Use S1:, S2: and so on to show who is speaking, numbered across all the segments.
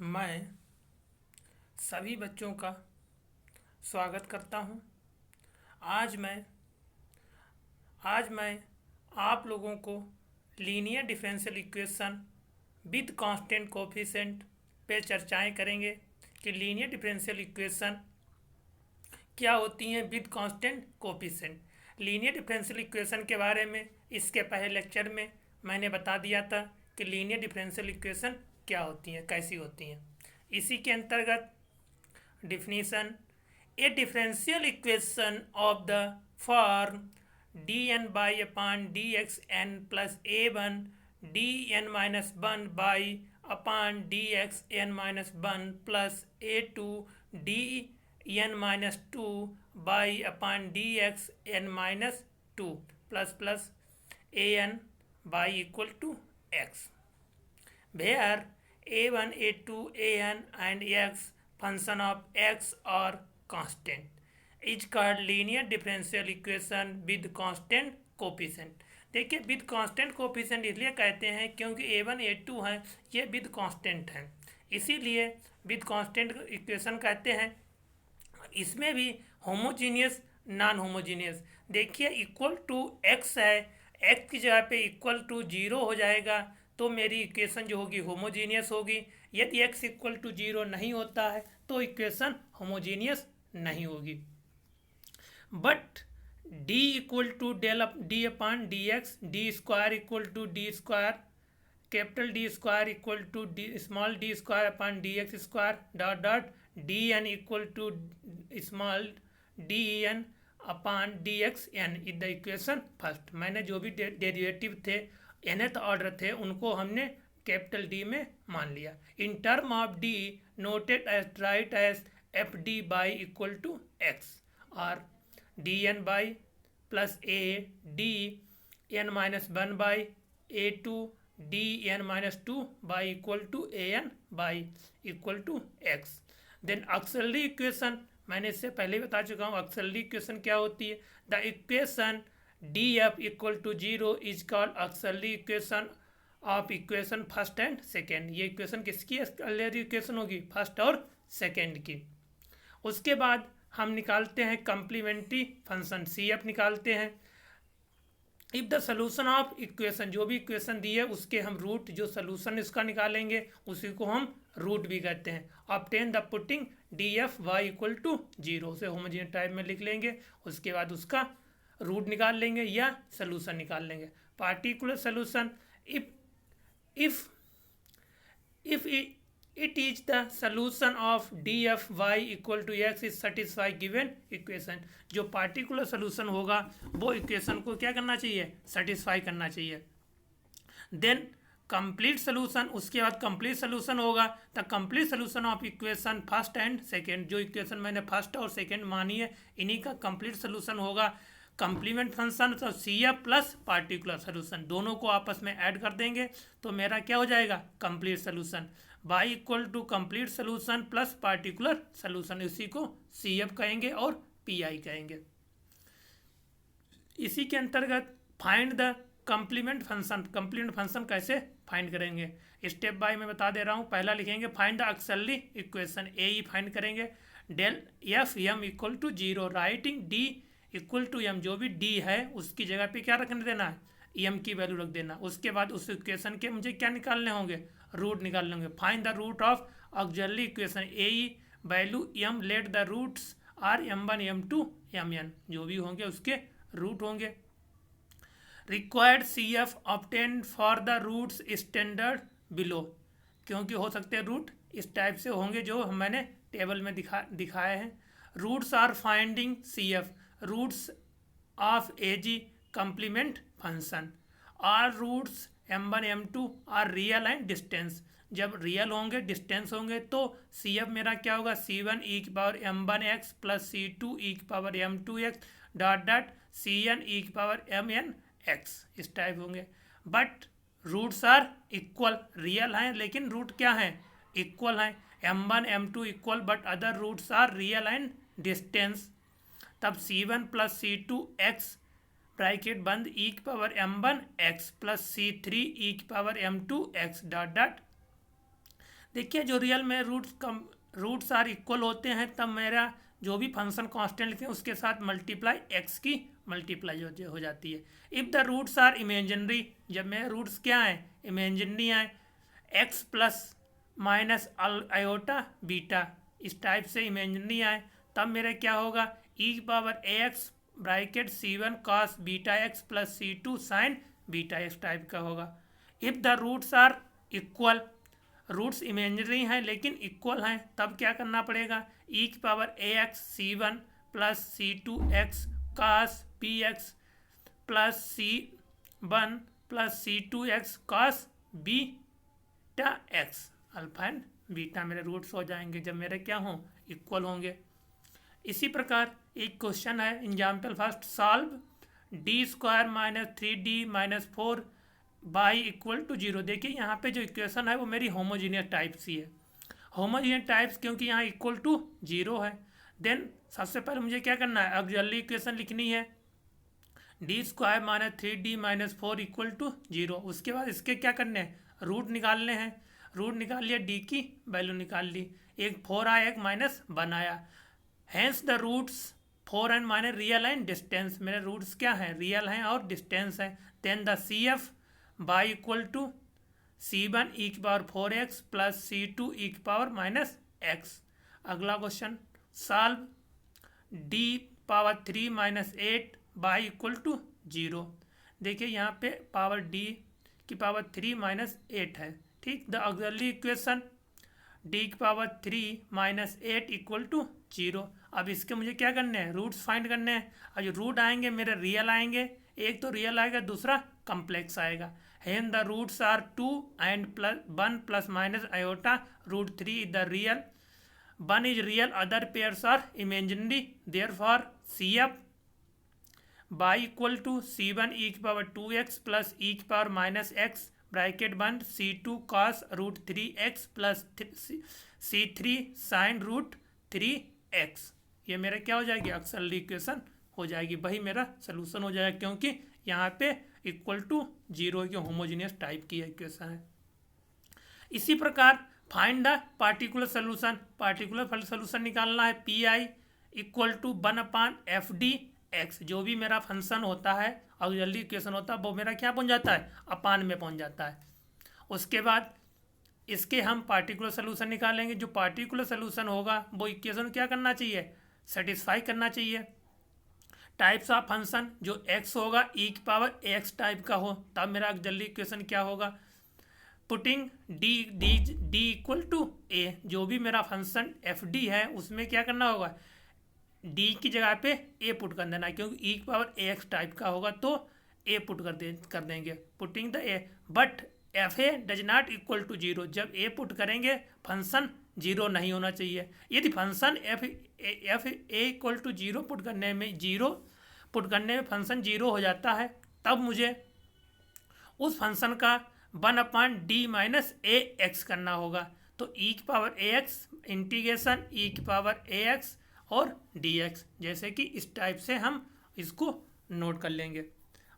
S1: मैं सभी बच्चों का स्वागत करता हूं। आज मैं आज मैं आप लोगों को linear differential equation with constant coefficient पे चर्चाएं करेंगे कि लीनियर डिफरेंशियल इक्वेशन क्या होती हैं with constant coefficient. Linear differential equation के बारे में इसके पहले लेक्चर में मैंने बता दिया था कि लीनियर डिफरेंशियल इक्वेशन क्या होती हैं, कैसी होती हैं। इसी के अंतर्गत definition: a differential equation of the form dn by upon dxn plus a1 dn minus 1 by upon dxn minus 1 plus a2 dn minus 2 by upon dxn minus 2 plus an by equal to x, where a1 a2 an and x function of x or constant is called linear differential equation with constant coefficient। देखिए, with constant coefficient इसलिए कहते हैं क्योंकि a1 a2 हैं, ये with constant हैं, इसीलिए with constant equation कहते हैं। इसमें भी होमोजीनियस नॉन होमोजीनियस, देखिए इक्वल टू एक्स है, एक्स की जगह पे इक्वल टू 0 हो जाएगा तो मेरी इक्वेशन जो होगी होमोजीनियस होगी। यदि x इक्वल टू 0 नहीं होता है तो इक्वेशन होमोजीनियस नहीं होगी। But d equal to D upon D X, D square equal to D square, capital D square equal to D small D square upon D X square dot dot D N equal to small D N upon D X N is the equation first. मैंने जो भी derivative थे nth order थे उनको हमने capital D में मान लिया। In term of D noted as write as F D Y equal to X और D N Y plus A D N minus 1 Y A two D N minus 2 Y equal to A N Y equal to X. Then auxiliary equation मैंने इससे पहले बता चुका हूँ। Auxiliary equation क्या होती है? The equation D F equal to 0 is called auxiliary equation of equation first and second. ये इक्वेशन किसकी ऑक्सिलरी इक्वेशन होगी? फर्स्ट और सेकेंड की। उसके बाद हम निकालते हैं कम्प्लीमेंट्री फंक्शन सी एफ निकालते हैं। If the solution of equation, जो भी इक्वेशन दी है उसके हम रूट, जो सोल्यूशन इसका निकालेंगे उसी को हम रूट भी कहते हैं। Obtain the putting D F Y equal to 0, उसे होमोजेनियस टाइप में लिख लेंगे। उसके बाद उसका रूट निकाल लेंगे या सोल्यूशन निकाल लेंगे। Particular solution if it is the solution of dfy equal to x is satisfy given equation। जो पार्टिकुलर सोल्यूशन होगा वो इक्वेशन को क्या करना चाहिए? सेटिस्फाई करना चाहिए। देन कंप्लीट सोल्यूशन, उसके बाद कंप्लीट सोल्यूशन होगा। The complete solution of equation first and second, जो इक्वेशन मैंने फर्स्ट और सेकेंड मानी है इन्हीं का कंप्लीट सोल्यूशन होगा। कंप्लीमेंट फंक्शन तो C F plus particular solution दोनों को आपस में ऐड कर देंगे तो मेरा क्या हो जाएगा? Complete solution. Y equal to complete solution plus particular solution, इसी को सी एफ कहेंगे और पी आई कहेंगे। इसी के अंतर्गत find the complement function. Complement function कैसे फाइंड करेंगे? स्टेप बाय मैं बता दे रहा हूँ। पहला लिखेंगे find the auxiliary equation, A E find करेंगे। डेल F M equal to 0, writing D equal to M, जो भी डी है उसकी जगह पे क्या रखने देना है? एम की वैल्यू रख देना। उसके बाद उस इक्वेशन के मुझे क्या निकालने होंगे? रूट निकालने होंगे। Find the root of auxiliary equation, A E value M, let the roots are m1 m2 mn, जो भी होंगे उसके रूट होंगे। Required C F obtain for the roots standard below, क्योंकि हो सकते हैं रूट इस टाइप से होंगे जो मैंने टेबल में दिखाए हैं। Roots are finding C F, roots of A G complement function. Are roots m1 m2 are real and distance, जब रियल होंगे डिस्टेंस होंगे तो सी एफ मेरा क्या होगा? c1 ई की power m1 x plus c2 E की power m2 x dot dot cn E की पावर mn x, इस टाइप होंगे। But roots are equal, real हैं लेकिन रूट क्या हैं? इक्वल हैं। m1 m2 equal but other roots are real and distance. तब c1 plus c2 x bracket बंद ई की power m1 x plus c3 ई की power m2 x dot dot देखिए जो रियल में रूट्स आर इक्वल होते हैं तब मेरा जो भी फंक्शन कांस्टेंट लिखते हैं उसके साथ मल्टीप्लाई एक्स की मल्टीप्लाई हो जाती है। If the roots are imaginary, जब मेरे रूट्स क्या हैं, इमेजिनरी हैं, X plus minus iota beta इस टाइप से इमेजिनरी आए, तब मेरा क्या होगा, E power A X bracket C1 cos beta X plus C2 sine beta X type का होगा। If the roots are equal, roots imaginary हैं लेकिन इक्वल हैं, तब क्या करना पड़ेगा, ई की power A X C1 plus C2 X cos P X plus C1 plus C2 X cos beta X, alpha and beta मेरे रूट्स हो जाएंगे जब मेरे क्या हों, इक्वल होंगे। इसी प्रकार एक क्वेश्चन है example first, solve D square minus 3D minus 4 Y equal to 0। देखिए यहाँ पे जो इक्वेशन है वो मेरी होमोजीनियस टाइप सी है, होमोजीनियस टाइप्स क्योंकि यहाँ इक्वल टू 0 है। देन सबसे पहले मुझे क्या करना है, ऑक्सिलरी इक्वेशन लिखनी है, D square minus 3D minus 4 equal to 0। उसके बाद इसके क्या करने हैं, रूट निकालने हैं, रूट निकाल लिया, डी की वैल्यू निकाल ली, एक 4 आया एक माइनस 1 आया, hence the roots 4 and minus real and distance, मेरे रूट्स क्या हैं, रियल हैं और डिस्टेंस हैं। Then the CF Y equal to C1 E की power 4x plus C2 E की पावर माइनस एक्स। अगला question, solve D power 3 minus 8 Y equal to 0। देखिए यहाँ पे पावर डी की पावर 3 माइनस 8 है, ठीक। द ऑक्सिलरी इक्वेशन डी की पावर 3 माइनस 8 इक्वल टू 0। अब इसके मुझे क्या करने हैं, रूट्स फाइंड करने हैं। अब जो रूट आएंगे मेरे रियल आएंगे, एक तो रियल आएगा दूसरा कम्प्लेक्स आएगा। Hence the roots are 2 and plus 1 plus minus iota root 3 is the real, 1 is real, other pairs are imaginary, therefore CF Y equal to C1 E की पावर 2x प्लस ई की power minus x bracket बंद C2 cos root 3x plus C3 sine root 3x। ये मेरा क्या हो जाएगी, auxiliary equation हो जाएगी, वही मेरा सोल्यूशन हो जाएगा क्योंकि यहाँ पे इक्वल टू 0 की होमोजीनियस टाइप की इक्वेशन है। इसी प्रकार find the particular solution, particular solution निकालना है, PI equal to 1/FD x, जो भी मेरा फंक्शन होता है ऑक्सिलरी इक्वेशन होता है वो मेरा क्या पहुंच जाता है, अपान में पहुंच जाता है। उसके बाद इसके हम पार्टिकुलर सोल्यूशन निकालेंगे, जो पार्टिकुलर सोल्यूशन होगा वो इक्वेशन क्या करना चाहिए, सेटिस्फाई करना चाहिए। टाइप्स ऑफ फंक्शन जो x होगा ई की पावर x टाइप का हो, तब मेरा ऑक्सिलरी इक्वेशन क्या होगा, putting D equal to a, जो भी मेरा फंक्शन FD है उसमें क्या करना होगा, डी की जगह पे ए पुट कर देना, क्योंकि ई की पावर AX टाइप का होगा तो ए पुट कर देंगे, putting the A, but FA does not equal to 0, जब ए पुट करेंगे फंक्शन 0 नहीं होना चाहिए। यदि function F A equal to 0 put करने में फंक्शन 0 हो जाता है, तब मुझे उस फंक्शन का 1/D माइनस AX करना होगा। तो ई की पावर AX इंटीग्रेशन ई की पावर AX और dx, जैसे कि इस टाइप से हम इसको नोट कर लेंगे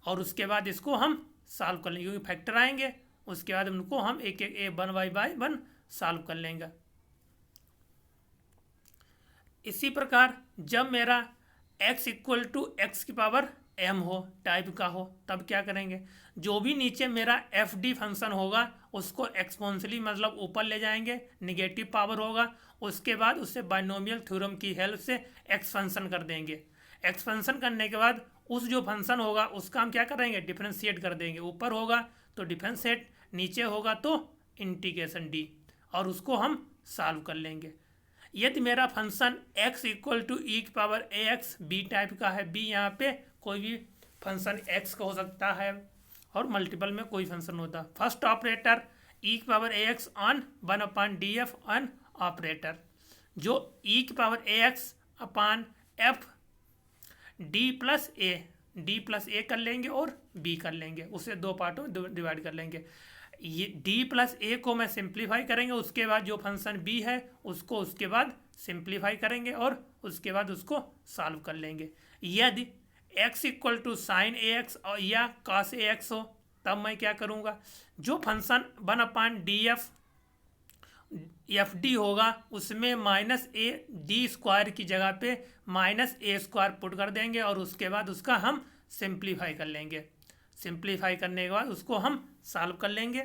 S1: और उसके बाद इसको हम सॉल्व कर लेंगे क्योंकि फैक्टर आएंगे, उसके बाद उनको हम एक एक 1/1 सॉल्व कर लेंगे। इसी प्रकार जब मेरा x इक्वल टू एक्स की पावर m हो टाइप का हो, तब क्या करेंगे, जो भी नीचे मेरा FD फंक्शन होगा उसको एक्सपोनेंशियली मतलब ऊपर ले जाएंगे, निगेटिव पावर होगा, उसके बाद उससे बाइनोमियल थ्योरम की हेल्प से एक्सपेंशन कर देंगे। एक्सपेंशन करने के बाद उस जो फंक्शन होगा उसका हम क्या करेंगे, डिफरेंशिएट कर देंगे, ऊपर होगा तो डिफरेंशिएट, नीचे होगा तो इंटीग्रेशन D, और उसको हम सॉल्व कर लेंगे। यदि मेरा फंक्शन x इक्वल टू ई की पावर AX B टाइप का है, B यहाँ पे कोई भी फंक्शन x का हो सकता है और मल्टीपल में कोई फंक्शन होता है। फर्स्ट ऑपरेटर ई की power AX on 1/DF on operator, जो ई की पावर AX अपान F D प्लस ए कर लेंगे और B कर लेंगे, उसे दो पार्टों में डिवाइड कर लेंगे। ये D प्लस ए को मैं सिंप्लीफाई करेंगे, उसके बाद जो फंक्शन B है उसको उसके बाद सिंप्लीफाई करेंगे और उसके बाद उसको सॉल्व कर लेंगे। यदि x equal to sine AX और या cos AX हो, तब मैं क्या करूँगा, जो फंक्शन 1/DF एफ डी होगा उसमें माइनस ए डी स्क्वायर की जगह पे माइनस ए स्क्वायर पुट कर देंगे और उसके बाद उसका हम सिंप्लीफाई कर लेंगे। सिंप्लीफाई करने के बाद उसको हम सॉल्व कर लेंगे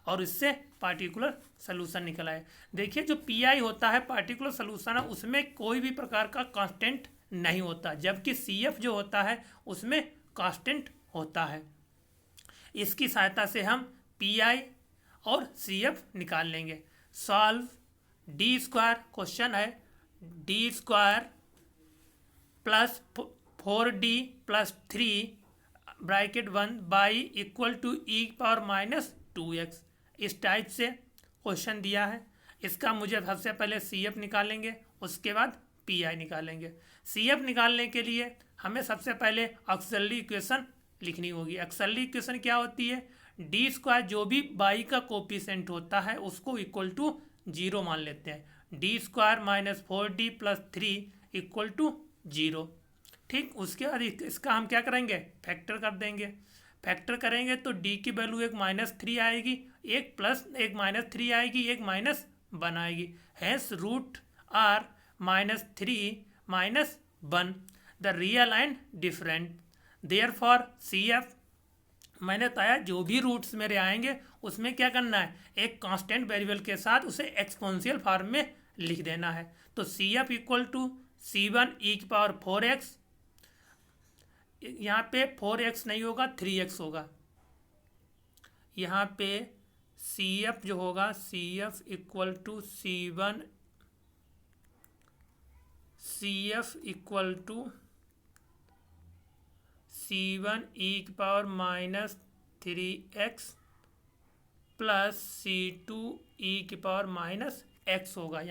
S1: और इससे पार्टिकुलर सलूशन निकल आए। देखिए जो पी आई होता है पार्टिकुलर सलूशन है उसमें कोई भी प्रकार का कांस्टेंट नहीं होता, जबकि सी एफ जो होता है उसमें कांस्टेंट होता है। इसकी सहायता से हम पी आई और सी एफ निकाल लेंगे। सॉल्व डी स्क्वायर, क्वेश्चन है D square plus 4d plus 3 bracket 1 Y equal to E power minus 2x। इस टाइप से क्वेश्चन दिया है। इसका मुझे सबसे पहले सी एफ निकालेंगे, उसके बाद पी आई निकालेंगे। सी एफ निकालने के लिए हमें सबसे पहले ऑक्सिलरी इक्वेशन लिखनी होगी। ऑक्सिलरी इक्वेशन क्या होती है? डी स्क्वायर जो भी बाई का कोफिशिएंट होता है उसको इक्वल टू 0 मान लेते हैं। D square minus 4d plus 3 equal to 0। ठीक, उसके बाद इसका हम क्या करेंगे? फैक्टर कर देंगे। फैक्टर करेंगे तो d की वैल्यू एक -3 आएगी, एक प्लस एक -3 आएगी, एक -1 आएगी। Hence root are -3 -1 the real and different. Therefore C F, मैंने बताया जो भी रूट्स मेरे आएंगे उसमें क्या करना है? एक कांस्टेंट वेरिएबल के साथ उसे एक्सपोनेंशियल फॉर्म में लिख देना है। तो C F equal to C1 e की पावर 4x, यहाँ पे 4x नहीं होगा 3x होगा। यहाँ पे सी एफ जो होगा C F equal to C1 e की power -3x plus C2 e की पावर -x होगा।